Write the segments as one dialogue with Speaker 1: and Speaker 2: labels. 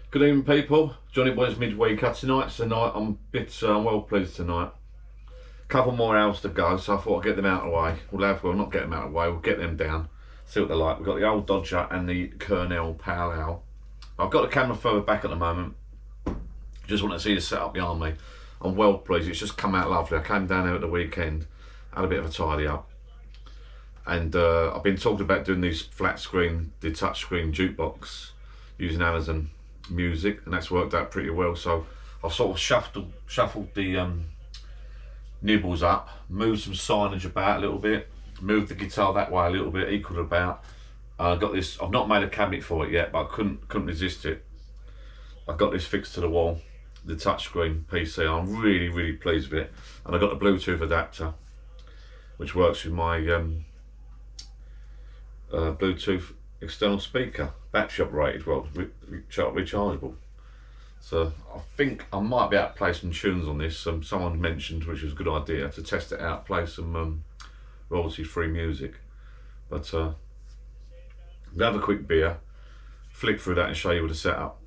Speaker 1: Good evening, people. Johnny Boys Midweeker. Tonight's the night. I'm a bit well pleased tonight. Couple more hours to go, so I thought I'd get them out of the way. We'll not get them out of the way, we'll get them down. See what they're like. We've got the old Dodger and the Colonel Pal. I've got the camera further back at the moment. Just want to see the setup behind me. I'm well pleased. It's just come out lovely. I came down there at the weekend, had a bit of a tidy up. And I've been talking about doing these flat screen, the touch screen jukebox using Amazon Music, and that's worked out pretty well. So I've sort of shuffled the nibbles up, moved some signage about a little bit, moved the guitar that way a little bit, equalled about. Got this. I've not made a cabinet for it yet, but I couldn't resist it. I got this fixed to the wall, the touchscreen PC. I'm really pleased with it, and I got the Bluetooth adapter, which works with my Bluetooth external speaker, battery operated, well, rechargeable. So I think I might be able to play some tunes on this. Someone mentioned, which was a good idea, to test it out, play some royalty-free music. But we'll have a quick beer, flick through that and show you the setup.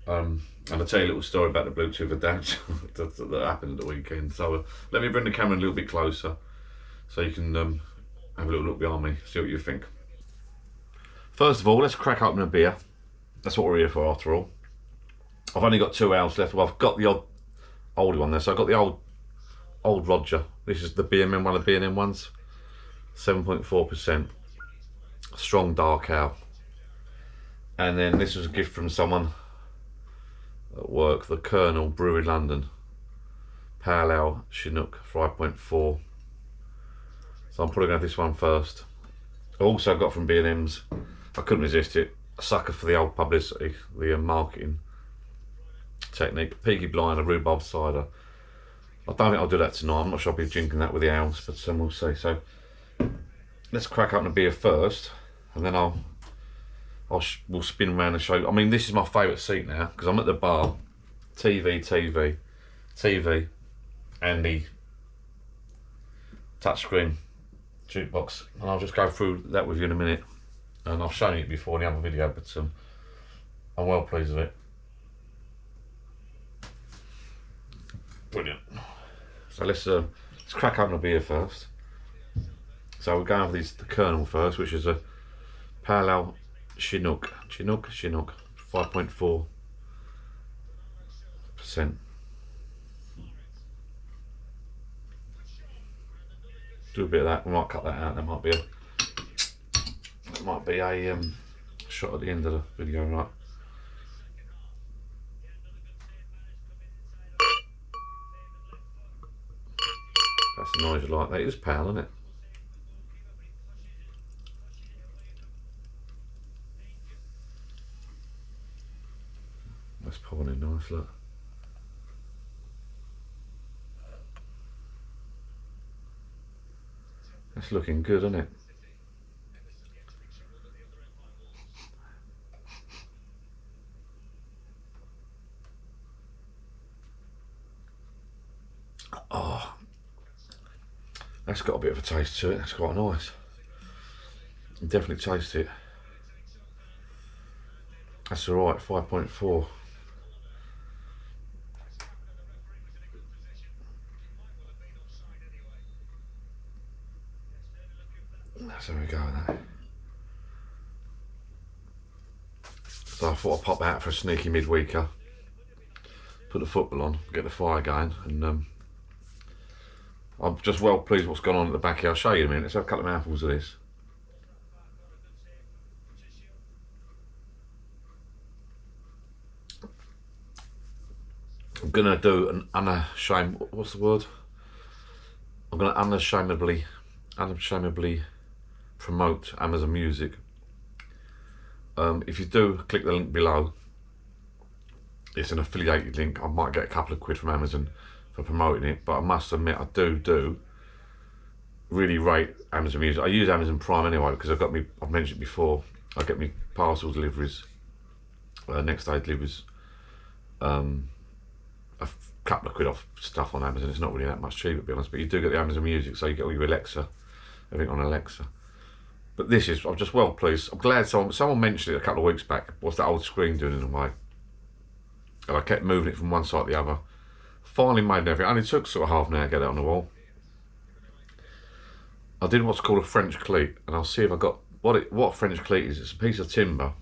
Speaker 1: And I'll tell you a little story about the Bluetooth adapter that happened at the weekend. So let me bring the camera a little bit closer so you can have a little look behind me, see what you think. First of all, let's crack open a beer. That's what we're here for after all. I've only got 2 hours left. Well, I've got the old one there. So I've got the old Roger. This is the BMM, one of the B&M ones. 7.4%. Strong dark ale. And then this was a gift from someone at work. The Colonel Brewery London. Pale Ale Chinook 5.4. So I'm probably going to have this one first. I also got from B&M's. I couldn't resist it. A sucker for the old publicity, the marketing technique. Peaky Blinder, rhubarb cider. I don't think I'll do that tonight. I'm not sure I'll be drinking that with the owls, but we'll see. So let's crack open a beer first, and then we'll spin around and show you. I mean, this is my favourite seat now because I'm at the bar. TV, and the touchscreen jukebox, and I'll just go through that with you in a minute. And I've shown you it before in the other video, but I'm well pleased with it. Brilliant. So let's crack open a beer first. So we're going with the Colonel first, which is a Pale Ale Chinook 5.4%. Do a bit of that. We might cut that out. There might be a shot at the end of the video, right? That's the noise you like. That is pale, isn't it? That's pouring in nice, look. That's looking good, isn't it? Oh, that's got a bit of a taste to it. That's quite nice. You definitely taste it. That's alright, 5.4. So there we go with that. So I thought I'd pop out for a sneaky midweeker. Put the football on, get the fire going, and I'm just well pleased with what's gone on at the back here. I'll show you in a minute. Let's have a couple of mouthfuls of this. I'm gonna do an what's the word? I'm gonna unashamedly promote Amazon Music. If you do click the link below, it's an affiliated link. I might get a couple of quid from Amazon for promoting it, but I must admit I do really rate Amazon Music. I use Amazon Prime anyway because I've mentioned it before, I get me parcel deliveries, next day deliveries, a couple of quid off stuff on Amazon. It's not really that much cheaper, to be honest, but you do get the Amazon Music, so you get all your Alexa, everything on Alexa. But I'm just well pleased. I'm glad someone mentioned it a couple of weeks back. What's that old screen doing in a way? And I kept moving it from one side to the other. Finally made everything. It only took sort of half an hour to get it on the wall. I did what's called a French cleat, and I'll see if I got what a French cleat is. It's a piece of timber.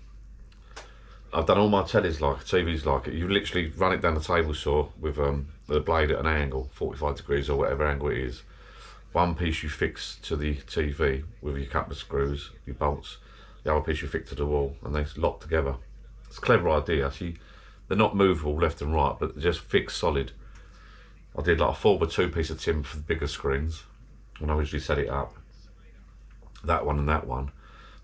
Speaker 1: I've done all my tellies like it, TVs like it. You literally run it down the table saw with the blade at an angle, 45 degrees or whatever angle it is. One piece you fix to the TV with your couple of screws, your bolts. The other piece you fix to the wall, and they lock together. It's a clever idea. Actually, they're not movable left and right, but they're just fixed solid. I did like a 4x2 piece of timber for the bigger screens when I originally set it up. That one and that one.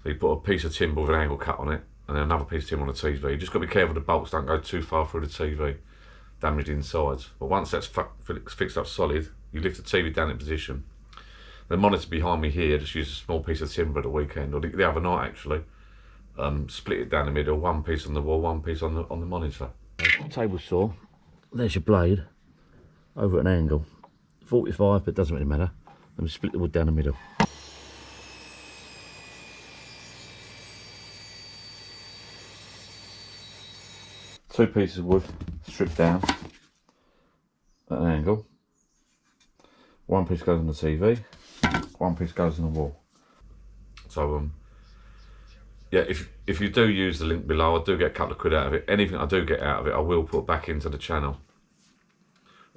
Speaker 1: So you put a piece of timber with an angle cut on it, and then another piece of timber on the TV. You just got to be careful the bolts don't go too far through the TV, damage the insides. But once that's fixed up solid, you lift the TV down in position. The monitor behind me here just used a small piece of timber at the weekend, or the other night actually. Split it down the middle, one piece on the wall, one piece on the monitor. Table saw, there's your blade, over at an angle. 45, but it doesn't really matter. Let me split the wood down the middle. Two pieces of wood stripped down at an angle. One piece goes on the TV, one piece goes on the wall. So yeah, if you do use the link below, I do get a couple of quid out of it. Anything I do get out of it, I will put back into the channel.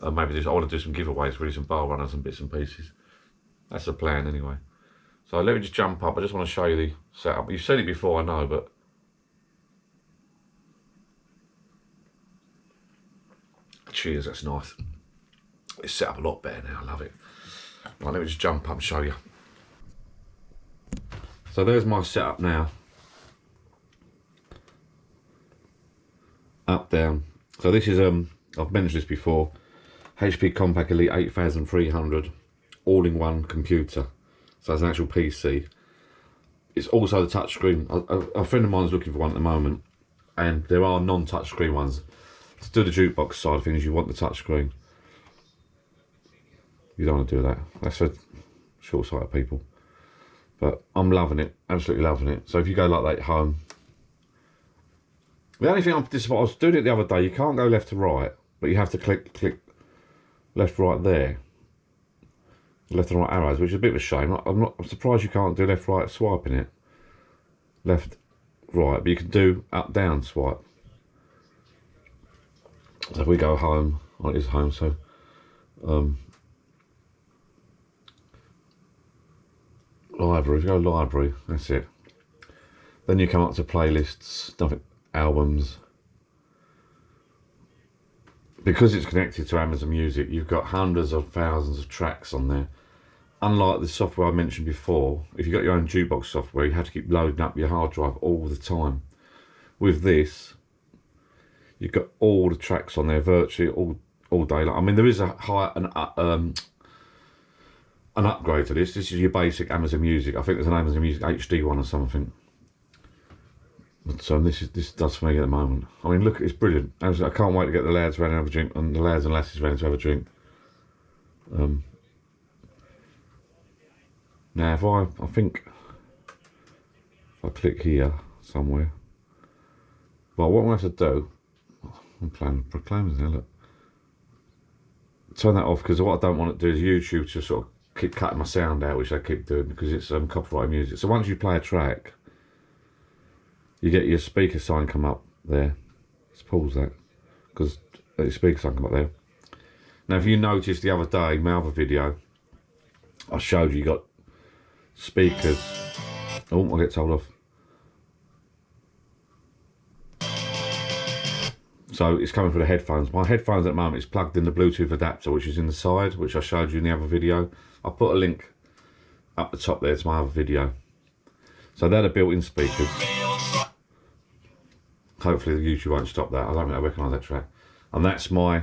Speaker 1: Maybe I want to do some giveaways, really, some bar runners and bits and pieces. That's the plan anyway. So let me just jump up. I just want to show you the setup. You've seen it before, I know, but cheers, that's nice. It's set up a lot better now, I love it. Right, let me just jump up and show you. So there's my setup now. Up, down. So this is, I've mentioned this before, HP Compact Elite 8300 all-in-one computer. So it's an actual PC. It's also the touchscreen. A friend of mine's looking for one at the moment, and there are non-touchscreen ones. To do the jukebox side of things, you want the touchscreen. You don't want to do that. That's for short-sighted people. But I'm loving it, absolutely loving it. So if you go like that at home, the only thing I'm disappointed, I was doing it the other day, you can't go left to right, but you have to click left, right there. Left and right arrows, which is a bit of a shame. I'm surprised you can't do left, right swiping it. Left, right, but you can do up, down swipe. So if we go home, oh, it is home, so library, if you go library, that's it. Then you come up to playlists, nothing, albums. Because it's connected to Amazon Music, you've got hundreds of thousands of tracks on there. Unlike the software I mentioned before, if you've got your own Jukebox software, you have to keep loading up your hard drive all the time. With this, you've got all the tracks on there virtually all day. I mean, there is an upgrade to this. This is your basic Amazon Music. I think there's an Amazon Music HD one or something. So this does for me at the moment. I mean, look, it's brilliant. I can't wait to get the lads ready to have a drink, and the lads and lasses ready to have a drink. Now, I think if I click here somewhere, well, what I'm going to have to do, I'm playing Proclaimers now, look. Turn that off, because what I don't want to do is YouTube to sort of keep cutting my sound out, which I keep doing because it's copyright music. So once you play a track, you get your speaker sign come up there. Let's pause that, because the speaker sign come up there. Now, if you noticed the other day, my other video, I showed you got speakers. Oh, I'll get told off. So it's coming through the headphones. My headphones at the moment is plugged in the Bluetooth adapter, which is in the side, which I showed you in the other video. I'll put a link up the top there to my other video. So they're the built-in speakers. Hopefully the YouTube won't stop that. I don't think I recognise that track. And that's my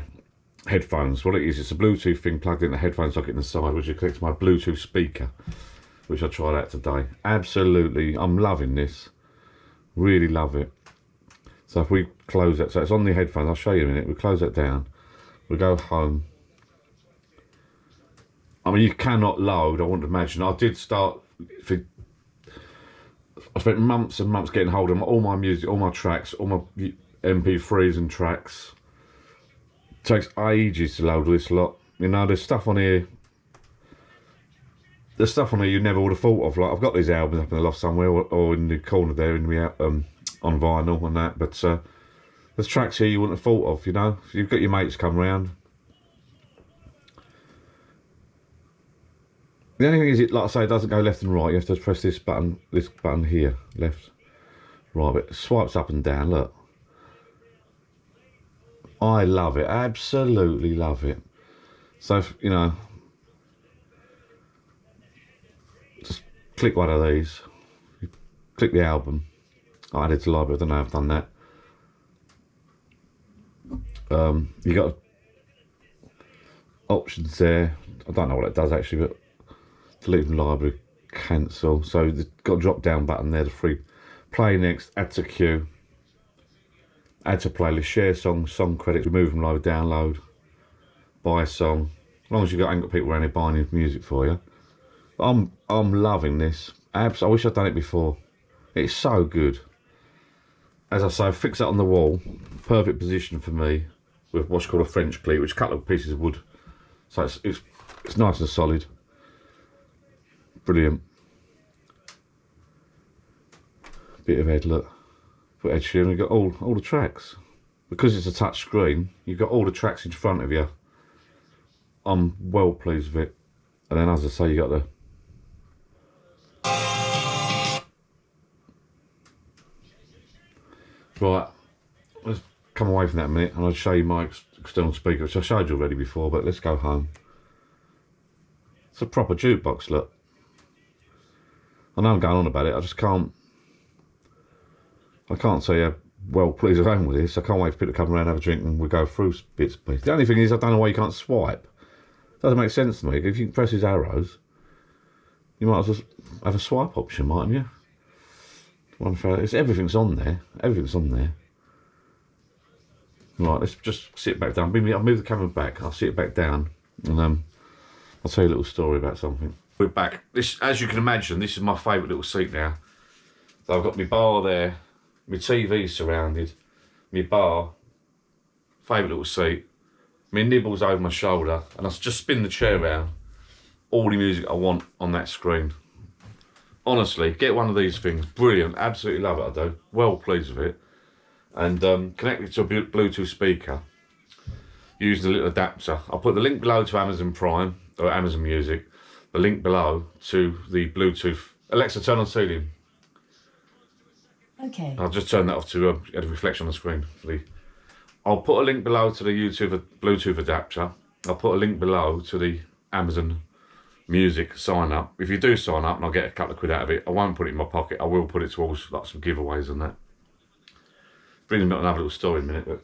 Speaker 1: headphones. What it is, it's a Bluetooth thing plugged in the headphone socket in the side, which connects to my Bluetooth speaker, which I tried out today. Absolutely, I'm loving this. Really love it. So if we close that, so it's on the headphones, I'll show you in a minute. We close that down, we go home. I mean, you cannot load, I wouldn't imagine. I did start, I spent months and months getting hold of all my music, all my tracks, all my MP3s and tracks. takes ages to load this lot. You know, there's stuff on here. There's stuff on here you never would have thought of. Like, I've got these albums up in the loft somewhere, or in the corner there, in the on vinyl and that. But there's tracks here you wouldn't have thought of. You know, if you've got your mates come round. The only thing is, it, like I say, it doesn't go left and right. You have to press this button here, left, right. But it swipes up and down. Look, I love it. Absolutely love it. So, if, you know, just click one of these. Click the album. I added to library. I don't know if I've done that. You got options there. I don't know what it does actually, but delete from library, cancel. So you've got a drop down button there, the free play next, add to queue, add to playlist, share songs, song credits, remove from library, download, buy a song. As long as ain't got people around here buying your music for you. But I'm loving this. I wish I'd done it before. It's so good. As I say, fix it on the wall, perfect position for me, with what's called a French cleat, which is a couple of pieces of wood. So it's nice and solid. Brilliant. Bit of Ed, look. For Ed Sheeran, you've got all the tracks. Because it's a touch screen, you've got all the tracks in front of you. I'm well pleased with it. And then, as I say, you got the right. Let's come away from that a minute, and I'll show you my external speaker, which I showed you already before. But let's go home. It's a proper jukebox, look. I know I'm going on about it. I just can't. I can't say how well pleased I am with this. I can't wait for people to come around, have a drink, and we go through bits and pieces. The only thing is, I don't know why you can't swipe. Doesn't make sense to me. If you can press these arrows, you might as well have a swipe option, mightn't you? Everything's on there. Everything's on there. Right, let's just sit back down. I'll move the camera back. I'll sit it back down, and I'll tell you a little story about something. We're back. This, as you can imagine, this is my favourite little seat now. So I've got my bar there, my TV surrounded, my bar, favourite little seat, my nibbles over my shoulder, and I just spin the chair around. All the music I want on that screen. Honestly, get one of these things. Brilliant. Absolutely love it, I do. Well pleased with it. And connect it to a Bluetooth speaker using a little adapter. I'll put the link below to Amazon Prime, or Amazon Music. The link below to the Bluetooth. Alexa, turn on ceiling.
Speaker 2: Okay.
Speaker 1: I'll just turn that off to get a reflection on the screen. I'll put a link below to the YouTube Bluetooth adapter. I'll put a link below to the Amazon Music sign up. If you do sign up, and I'll get a couple of quid out of it, I won't put it in my pocket. I will put it towards like some giveaways and that. Bring them up another little story in a minute. But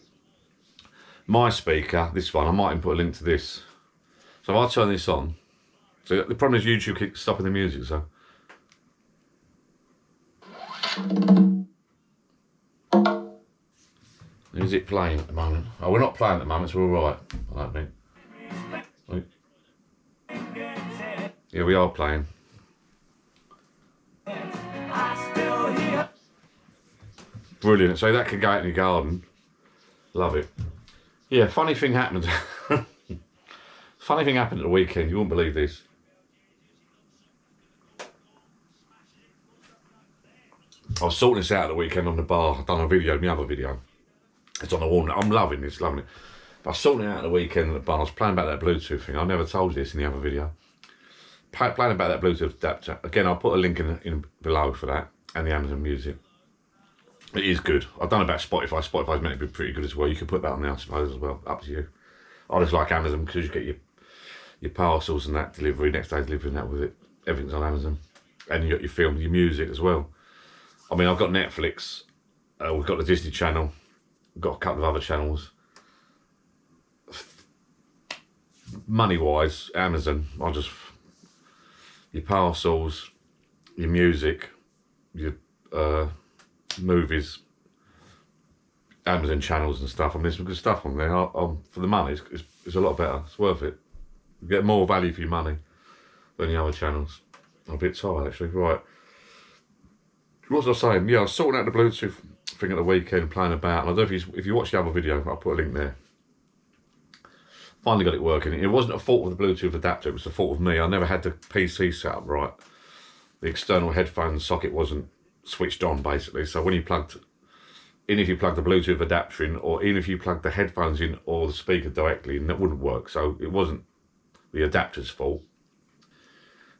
Speaker 1: my speaker, this one, I might even put a link to this. So if I turn this on, so the problem is YouTube keeps stopping the music. So is it playing at the moment? Oh, we're not playing at the moment, so we're all right. I don't think. Yeah, we are playing. Brilliant. So that can go out in your garden. Love it. Yeah, funny thing happened. Funny thing happened at the weekend. You won't believe this. I was sorting this out at the weekend on the bar. I've done a video, my other video. It's on the wall. I'm loving this, loving it. But I was sorting it out at the weekend at the bar. I was playing about that Bluetooth thing. I never told you this in the other video. Playing about that Bluetooth adapter. Again, I'll put a link in below for that and the Amazon Music. It is good. I've done about Spotify. Spotify's meant to be pretty good as well. You can put that on there, I suppose, as well. Up to you. I just like Amazon because you get your parcels and that delivery, next day delivery and that with it. Everything's on Amazon. And you got your film, your music as well. I mean, I've got Netflix. We've got the Disney Channel. We've got a couple of other channels. Money-wise, Amazon, your parcels, your music, your movies, Amazon channels and stuff. I mean, there's some good stuff on there. For the money, it's a lot better. It's worth it. You get more value for your money than the other channels. I'm a bit tired, actually. Right. What was I saying? Yeah, I was sorting out the Bluetooth thing at the weekend, playing about. And I don't know if you watch the other video, I'll put a link there. Finally got it working. It wasn't a fault of the Bluetooth adapter, it was a fault of me. I never had the PC set up right. The external headphone socket wasn't switched on, basically. So when you plugged in, if you plugged the Bluetooth adapter in, or even if you plugged the headphones in or the speaker directly, and that wouldn't work. So it wasn't the adapter's fault.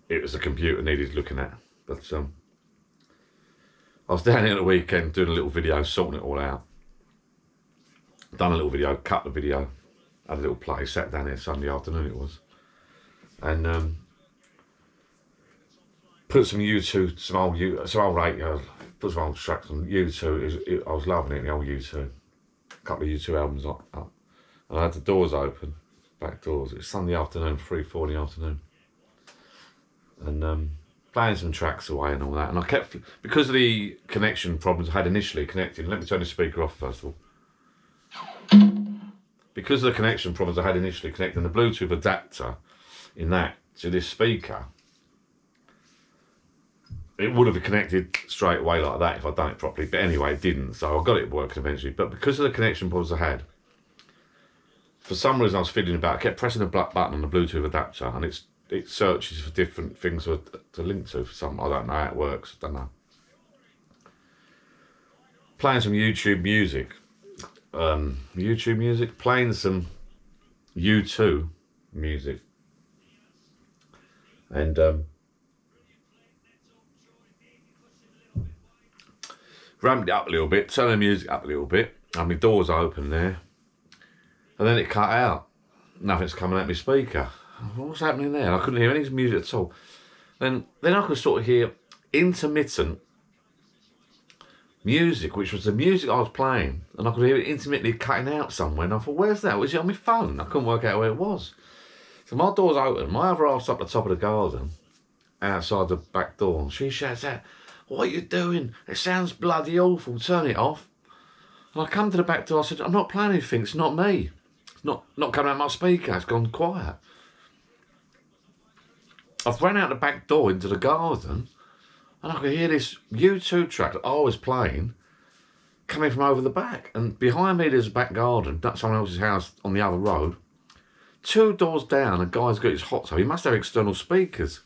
Speaker 1: It was the computer needed looking at. But I was down here at the weekend doing a little video, sorting it all out. Done a little video, cut the video, had a little play, sat down here Sunday afternoon it was. And put some YouTube, some old radio, put some old tracks on YouTube. I was loving it, the old YouTube. A couple of YouTube albums up. And I had the doors open, back doors. It was Sunday afternoon, 3, 4 in the afternoon. And playing some tracks away and all that. And I kept, because of the connection problems I had initially connecting, let me turn the speaker off first of all. Because of the connection problems I had initially connecting the Bluetooth adapter in that to this speaker, it would have connected straight away like that if I'd done it properly. But anyway, it didn't. So I got it working eventually. But because of the connection problems I had, for some reason I was fiddling about, I kept pressing the black button on the Bluetooth adapter and it searches for different things to link to for something. I don't know how it works. I don't know. Playing some YouTube music. Playing some U2 music. And ramped it up a little bit, turned the music up a little bit, and my door's open there. And then it cut out. Nothing's coming out my speaker. What's happening there? I couldn't hear any music at all. Then I could sort of hear intermittent music, which was the music I was playing, and I could hear it intermittently cutting out somewhere. And I thought, where's that? Was it on my phone? I couldn't work out where it was. So my door's open. My other half's up the top of the garden, outside the back door. And she shouts out, "What are you doing? It sounds bloody awful. Turn it off." And I come to the back door. I said, "I'm not playing anything. It's not me. It's not coming out my speaker. It's gone quiet." I've ran out the back door into the garden, and I could hear this U2 track that I was playing coming from over the back. And behind me there's a back garden, that's someone else's house on the other road. 2 doors down, a guy's got his hot tub. He must have external speakers.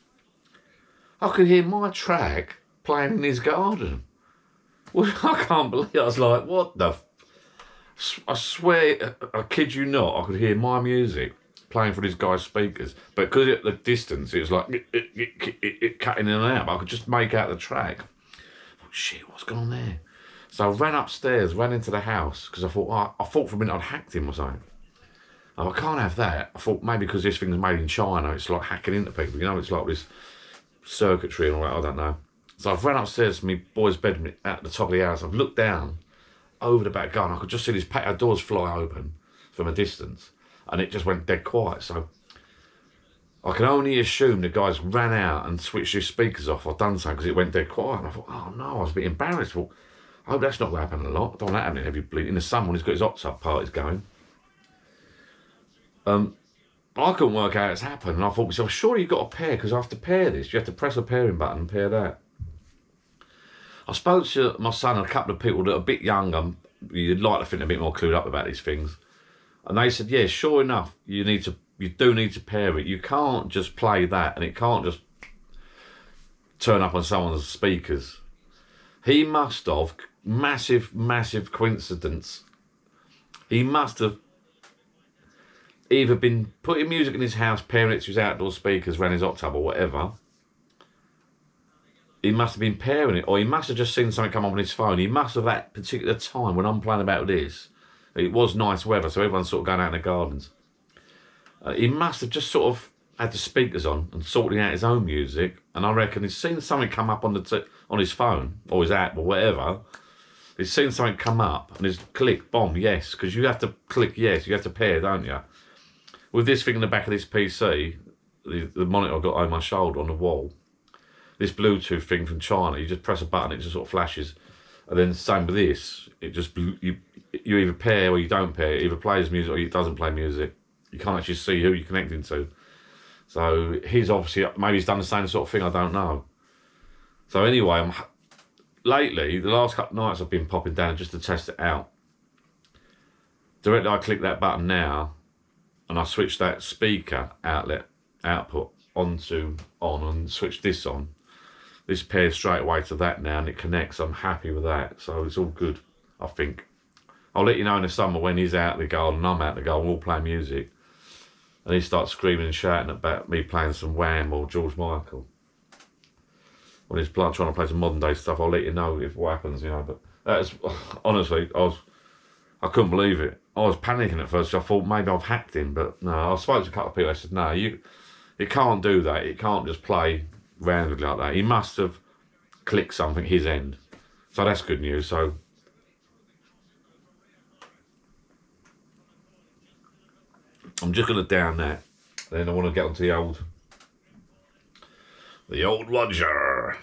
Speaker 1: I could hear my track playing in his garden. Well, I can't believe it. I was like, what the... I swear, I kid you not, I could hear my music playing for this guy's speakers, but because at the distance it was like it cutting in and out, but I could just make out the track. Oh shit, what's going on there? So I ran upstairs, ran into the house, because I thought for a minute I'd hacked him or something. And I can't have that. I thought maybe because this thing's made in China, it's like hacking into people, you know, it's like this circuitry and all that, I don't know. So I've ran upstairs to my boy's bed at the top of the house. I've looked down over the back garden. I could just see these patio doors fly open from a distance. And it just went dead quiet. So I can only assume the guys ran out and switched his speakers off. I've done so because it went dead quiet. And I thought, oh no, I was a bit embarrassed. I thought, I hope that's not going to happen a lot. I don't want that happening every bleed. In the summer when he's got his hot tub parties going. I couldn't work out it's happened. And I thought to myself, surely you've got to pair, because I have to pair this. You have to press a pairing button and pair that. I spoke to my son and a couple of people that are a bit younger. You'd like to think a bit more clued up about these things. And they said, yeah, sure enough, you do need to pair it. You can't just play that, and it can't just turn up on someone's speakers. He must have, massive coincidence. He must have either been putting music in his house, pairing it to his outdoor speakers, ran his hot tub or whatever. He must have been pairing it, or he must have just seen something come up on his phone. He must have, at that particular time when I'm playing about this, it was nice weather, so everyone's sort of going out in the gardens. He must have just sort of had the speakers on and sorting out his own music, and I reckon he's seen something come up on his phone or his app or whatever. He's seen something come up and he's clicked, bomb, yes, because you have to click yes, you have to pair, don't you? With this thing in the back of this PC, the monitor I've got on my shoulder on the wall, this Bluetooth thing from China, you just press a button, it just sort of flashes. And then same with this, it just, you either pair or you don't pair. It either plays music or it doesn't play music. You can't actually see who you're connecting to. So he's obviously, maybe he's done the same sort of thing, I don't know. So anyway, lately, the last couple of nights I've been popping down just to test it out. Directly I click that button now, and I switch that speaker output on and switch this on. This pairs straight away to that now and it connects. I'm happy with that, so it's all good, I think. I'll let you know in the summer when he's out in the garden, I'm out in the garden, we'll play music. And he starts screaming and shouting about me playing some Wham or George Michael. When he's trying to play some modern day stuff, I'll let you know if what happens, you know. But that's, honestly, I couldn't believe it. I was panicking at first. I thought maybe I've hacked him, but no. I spoke to a couple of people. I said, no, you can't do that. It can't just play randomly like that. He must have clicked something his end. So that's good news. So I'm just going to down that. Then I want to get onto the old Roger.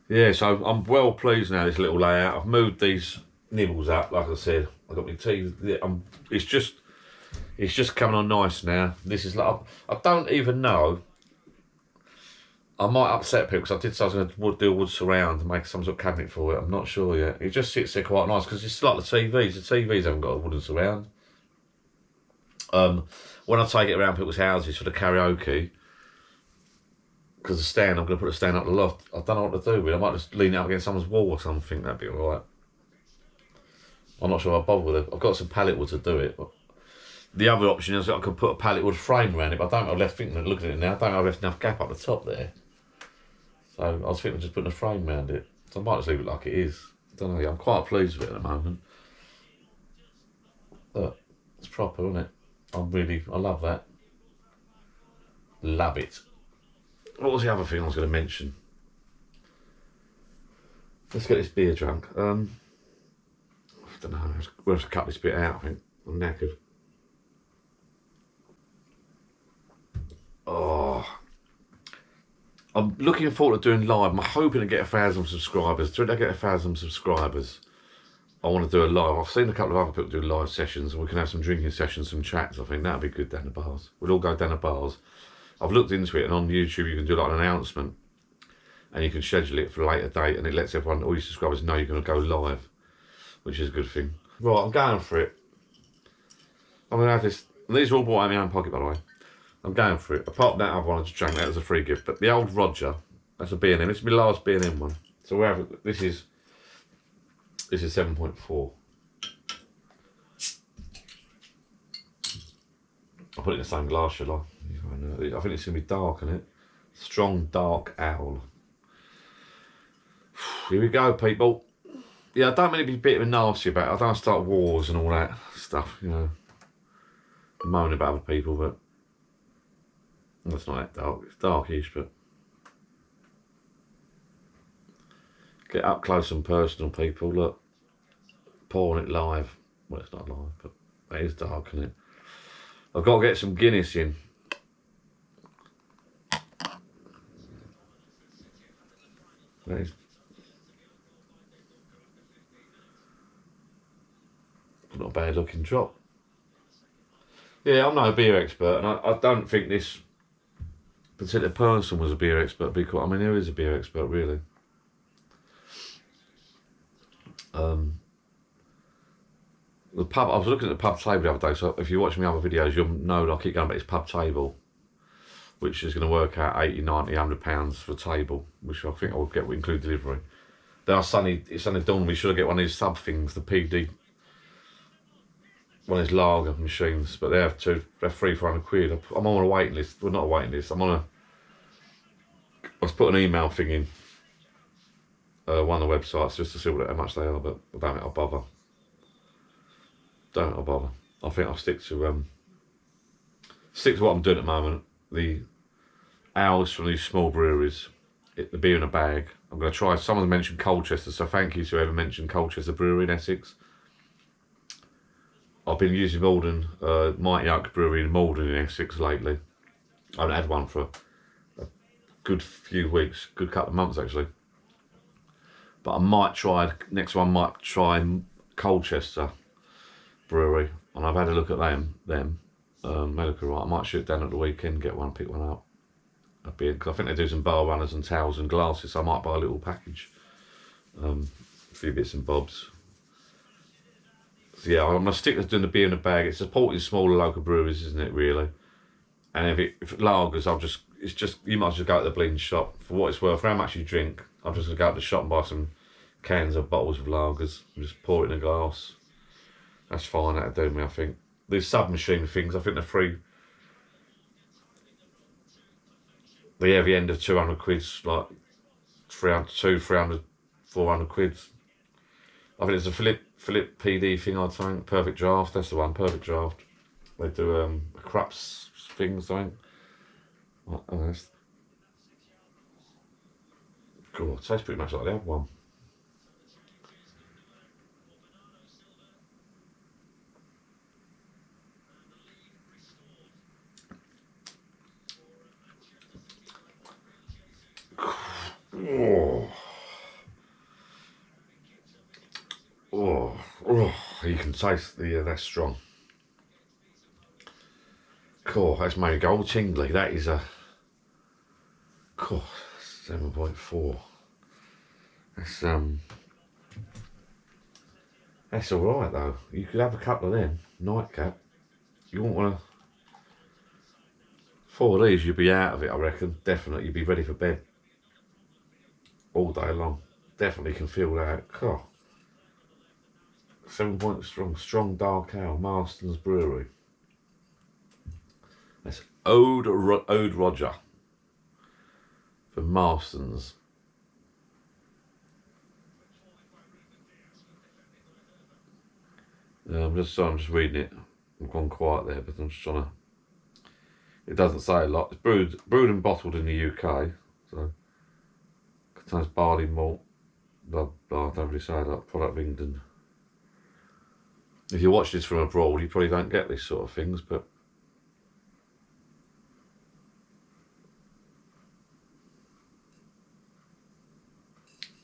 Speaker 1: Yeah, so I'm well pleased now, this little layout. I've moved these nibbles up, like I said. I've got my TV. It's just coming on nice now. This is like, I don't even know. I might upset people because I did say I was going to do a wood surround and make some sort of cabinet for it. I'm not sure yet. It just sits there quite nice because it's like the TVs. The TVs haven't got a wooden surround. When I take it around people's houses for the karaoke, because the stand, I'm going to put a stand up the loft. I don't know what to do with it. I might just lean it up against someone's wall or something. That'd be alright. I'm not sure I'll bother with it. I've got some pallet wood to do it. But the other option is that I could put a pallet wood frame around it, but I don't know, I've left thinking, looking at it now, I don't know I've left enough gap up the top there. So I was thinking of just putting a frame around it. So I might just leave it like it is. I don't know, I'm quite pleased with it at the moment. Look, it's proper, isn't it? I love that. Love it. What was the other thing I was going to mention? Let's get this beer drunk. I don't know, we'll have to cut this bit out, I think. I'm knackered. Oh, I'm looking forward to doing live. I'm hoping to get 1,000 subscribers. Till I get 1,000 subscribers, I want to do a live. I've seen a couple of other people do live sessions, and we can have some drinking sessions, some chats. I think that'd be good down the bars. We'll all go down the bars. I've looked into it, and on YouTube you can do like an announcement, and you can schedule it for a later date, and it lets everyone, all your subscribers, know you're going to go live, which is a good thing. Right, I'm going for it. I'm going to have this. These are all bought out of my own pocket, by the way. I'm going for it. Apart from that, I've wanted to drink that as a free gift. But the old Roger, that's a B&M. This is my last B&M one. So we have this is 7.4. I'll put it in the same glass, shall I? I think it's going to be dark, isn't it? Strong dark owl. Here we go, people. Yeah, I don't mean to be a bit of a nasty about it. I don't start wars and all that stuff, you know. Moan about other people, but it's not that dark. It's darkish, but get up close and personal, people. Look, pouring it live. Well, it's not live, but it is dark, isn't it? I've got to get some Guinness in. There's not a bad looking drop. Yeah, I'm no beer expert, and I don't think this particular person was a beer expert. Because I mean, there is a beer expert, really. The pub. I was looking at the pub table the other day. So if you watch my other videos, you'll know I keep going about this pub table, which is going to work out 80, 90, £100 for a table, which I think I'll get with include delivery. Then it's suddenly dawned we should get one of these sub things, the PD. One of these lager machines, but they're £300, £400. I'm on a waiting list. Well, not a waiting list. I was put an email thing in one of the websites just to see how much they are, but I don't think I'll bother. Don't think I'll bother. I think I'll stick to what I'm doing at the moment. The ales from these small breweries, the beer in a bag. I'm going to try. Someone mentioned Colchester, so thank you to whoever mentioned Colchester Brewery in Essex. I've been using Malden, Mighty Oak Brewery in Malden in Essex lately. I haven't had one for a good few weeks, good couple of months actually. But I might try, next one I might try Colchester Brewery. And I've had a look at them. They look alright. I might shoot down at the weekend, get one, pick one up. A beer, because I think they do some bar runners and towels and glasses, so I might buy a little package. A few bits and bobs. So yeah, I'm gonna stick to doing the beer in a bag. It's supporting smaller local breweries, isn't it? Really. And if it lagers, it's just you might as well go to the bleeding shop for what it's worth. For how much you drink, I'm just gonna go to the shop and buy some cans or bottles of lagers and just pour it in a glass. That's fine. That'll do me, I think. These submachine things, I think they're free. The heavy end of 200 quid's like 300, 400 quid. I think it's a Philip PD thing, I think. Perfect Draft, that's the one, Perfect Draft. They do Krups things, I think. Oh, that's cool. It tastes pretty much like the other one. Oh, oh, you can taste that's strong. Cool, that's made me go all tingly. That is a cool 7.4. That's alright though. You could have a couple of them, nightcap. You won't want to. 4 of these, you'd be out of it, I reckon. Definitely, you'd be ready for bed all day long. Definitely can feel that. God. 7 point strong dark ale, Marston's Brewery. That's Ode Roger from Marston's. I'm just reading it. I've gone quiet there, but I'm just trying to. It doesn't say a lot. It's brewed and bottled in the UK, so contains barley malt. Blah blah. Don't really say that. Product of England. If you watch this from abroad, you probably don't get these sort of things, but.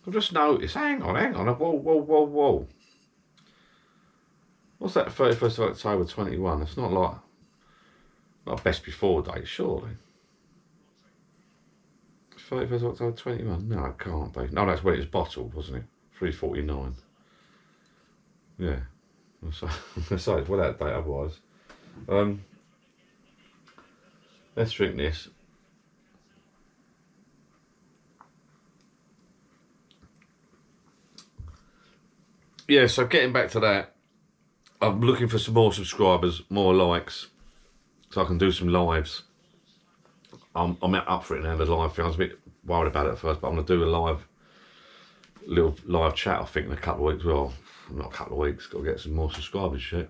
Speaker 1: I've just noticed. Hang on. Whoa. What's that? 31st of October 21. It's not like best before date, surely. 31st of October 21. No, it can't be. No, that's when it was bottled, wasn't it? 349. Yeah. So it's well out of date otherwise. Let's drink this. Yeah, so getting back to that, I'm looking for some more subscribers, more likes, so I can do some lives. I'm up for it now, the live thing. I was a bit worried about it at first, but I'm going to do a little live chat, I think, in a couple of weeks. Well, not a couple of weeks, got to get some more subscribers, shit.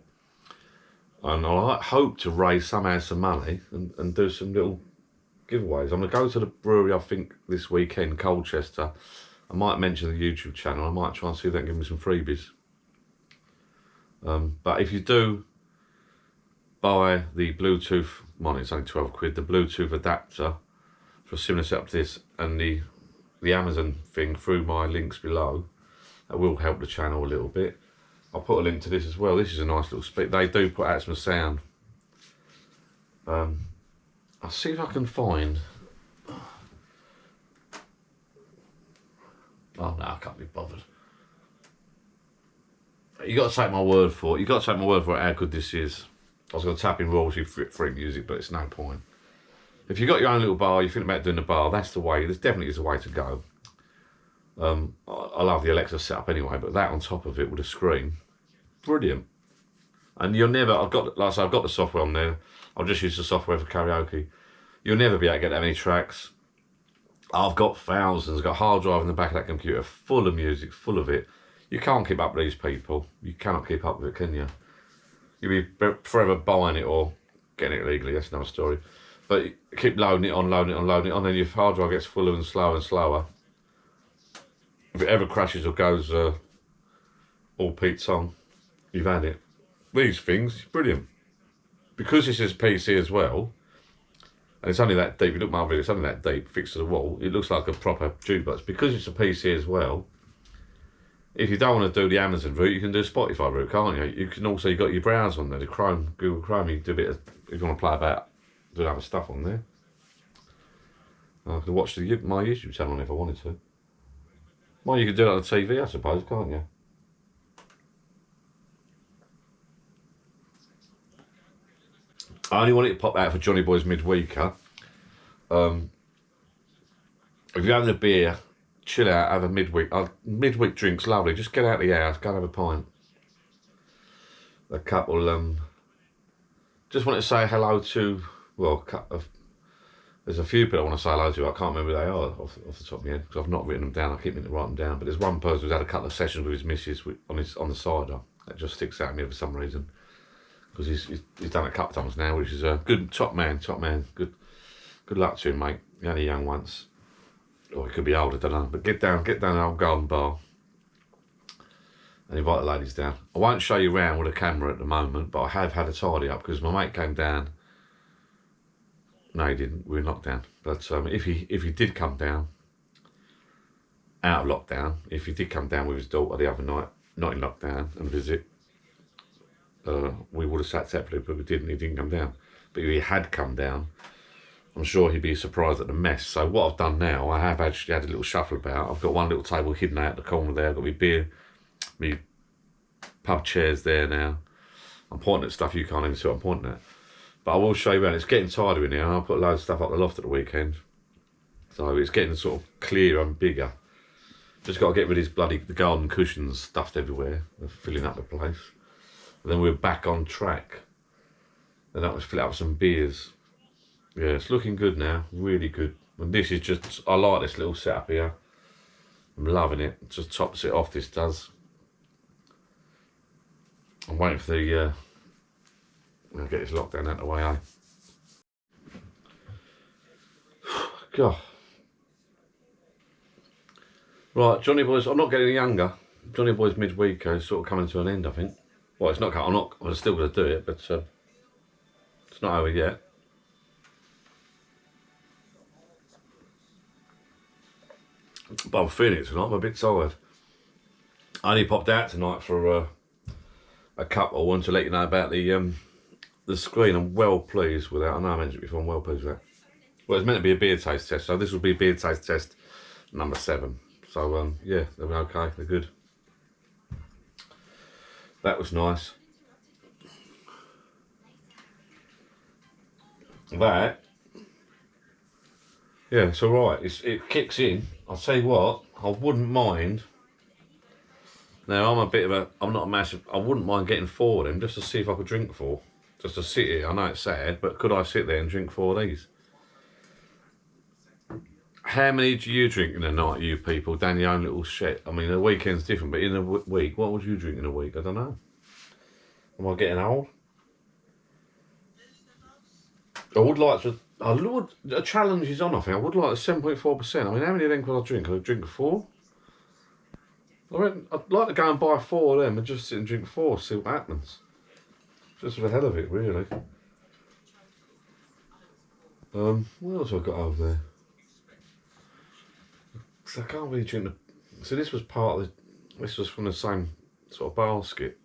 Speaker 1: And I hope to raise somehow some money and do some little giveaways. I'm going to go to the brewery, I think, this weekend, Colchester. I might mention the YouTube channel. I might try and see if they can give me some freebies. But if you do buy the Bluetooth monitor, it's only 12 quid, the Bluetooth adapter for a similar setup to this, and the Amazon thing through my links below, that will help the channel a little bit. I'll put a link to this as well. This is a nice little speaker. They do put out some sound. I'll see if I can find. Oh no, I can't be bothered. You got to take my word for it. You got to take my word for it how good this is. I was going to tap in royalty-free music, but it's no point. If you got your own little bar, you think about doing a bar, that's the way. This definitely is the way to go. I love the Alexa setup anyway, but that on top of it with a screen, brilliant. And you'll never. I've got the software on there. I'll just use the software for karaoke. You'll never be able to get that many tracks. I've got thousands. I've got a hard drive in the back of that computer full of music, full of it. You can't keep up with these people. You cannot keep up with it, can you? You'll be forever buying it or getting it legally. That's another story. But you keep loading it on, then your hard drive gets fuller and slower. If it ever crashes or goes all Pete's on, you've had it. These things, brilliant. Because this is PC as well, and it's only that deep. You look at my video, it's only that deep, fixed to the wall. It looks like a proper jukebox. Because it's a PC as well, if you don't want to do the Amazon route, you can do a Spotify route, can't you? You can also, you've got your browser on there, the Google Chrome, you can do a bit of, if you want to play about, do other stuff on there. I could watch my YouTube channel if I wanted to. Well, you could do it on the TV, I suppose, can't you? I only wanted to pop out for Johnny Boys Midweeker. If you're having a beer, chill out, have a midweek. Midweek drink's lovely. Just get out of the house, go and have a pint. A couple. Just want to say hello to. Well, there's a few people I want to say hello to. I can't remember who they are off the top of my head because I've not written them down. I keep meaning to write them down. But there's one person who's had a couple of sessions with his missus on the cider. That just sticks out at me for some reason because he's done it a couple of times now, which is a good top man. Good luck to him, mate. You're only young once. Or he could be old, I don't know. But get down to the old garden bar and invite the ladies down. I won't show you around with a camera at the moment, but I have had a tidy up because my mate came down. No, he didn't. We were knocked down. But if he did come down, out of lockdown, if he did come down with his daughter the other night, not in lockdown, and visit, we would have sat separately, but we didn't. He didn't come down. But if he had come down, I'm sure he'd be surprised at the mess. So what I've done now, I have actually had a little shuffle about. I've got one little table hidden out the corner there. I've got my beer, my pub chairs there now. I'm pointing at stuff you can't even see what I'm pointing at. But I will show you around. It's getting tighter in here. I'll put loads of stuff up the loft at the weekend. So it's getting sort of clearer and bigger. Just got to get rid of the garden cushions stuffed everywhere. They're filling up the place. And then we're back on track. Then that was fill up with some beers. Yeah, it's looking good now. Really good. And this is just, I like this little setup here. I'm loving it. It just tops it off, this does. I'm waiting for the, I'll get this lockdown out of the way, eh? God. Right, Johnny Boys, I'm not getting any younger. Johnny Boys Midweeker is sort of coming to an end, I think. Well, it's not, I'm still going to do it, but it's not over yet. But I'm feeling it tonight, I'm a bit tired. I only popped out tonight for a couple. I wanted to let you know about the screen. I'm well pleased with that. I know I mentioned it before, I'm well pleased with that. Well, it's meant to be a beer taste test, so this will be beer taste test number 7. So, yeah, they're okay, they're good. That was nice. That, yeah, it's alright. It kicks in. I'll tell you what, I wouldn't mind. Now, I'm not a massive, I wouldn't mind getting 4 of them just to see if I could drink 4. Just to sit here. I know it's sad, but could I sit there and drink 4 of these? How many do you drink in a night, you people, down your own little shit? I mean, the weekend's different, but in a week, what would you drink in a week? I don't know. Am I getting old? I would like to, a challenge is on, I think. I would like a 7.4%. I mean, how many of them could I drink? Could I drink 4? I reckon I'd like to go and buy 4 of them and just sit and drink 4, see what happens. Just for the hell of it, really. What else have I got over there? So I can't really drink the... So this was part of the... This was from the same sort of basket.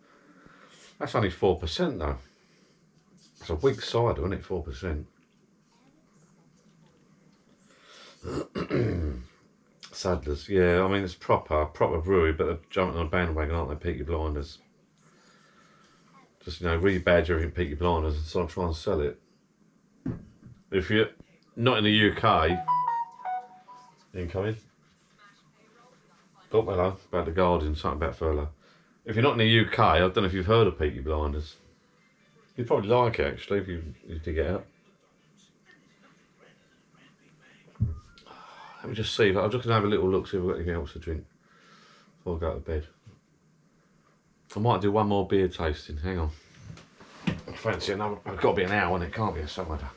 Speaker 1: That's only 4% though. It's a weak cider, isn't it? 4%. Sadler's, yeah, I mean it's proper brewery, but they're jumping on a bandwagon, aren't they? Peaky Blinders. Just, rebadge everything Peaky Blinders and so I'm trying to sell it. If you're not in the UK, you can come in. Oh, hello, about the Guardian, something about furlough. If you're not in the UK, I don't know if you've heard of Peaky Blinders. You'd probably like it actually if you dig it out. Let me just see, I'm just going to have a little look, see if I've got anything else to drink before I go to bed. I might do one more beer tasting, hang on. I fancy another, it's got to be an hour and it can't be a cider.